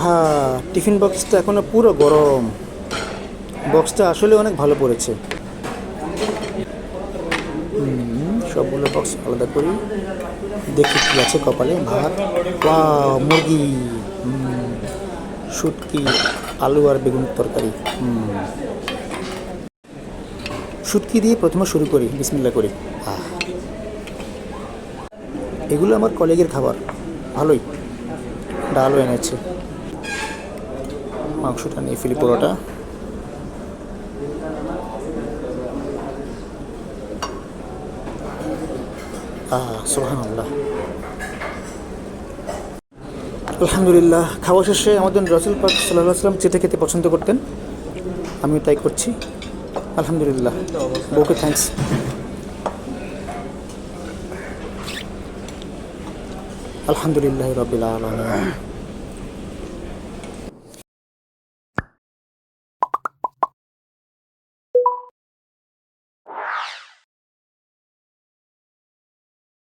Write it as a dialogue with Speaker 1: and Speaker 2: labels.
Speaker 1: আহা, টিফিন বক্সটা এখনো পুরো গরম। বক্সটা আসলে অনেক ভালো পড়েছে। সবগুলো বক্স আলাদা করি, দেখি কি আছে কপালে। ভাত, মুরগি, শুটকি, আলু আর বেগুনের তরকারি। শুটকি দিয়ে প্রথমে শুরু করি, বিসমিল্লাহ করি। এগুলো আমার কলিগের খাবার, ভালোই। ডালও এনেছে। মাংসটা নিয়ে ফেলি পুরোটা। সুবহানাল্লাহ। আলহামদুলিল্লাহ। খাওয়া শেষে আমাদের রাসূল পাক সাল্লাল্লাহু আলাইহি ওয়াসাল্লাম চেটে খেতে পছন্দ করতেন, আমিও তাই করছি। আলহামদুলিল্লাহ। বউকে থ্যাঙ্কস। আলহামদুলিল্লাহ রাব্বিল আলামিন।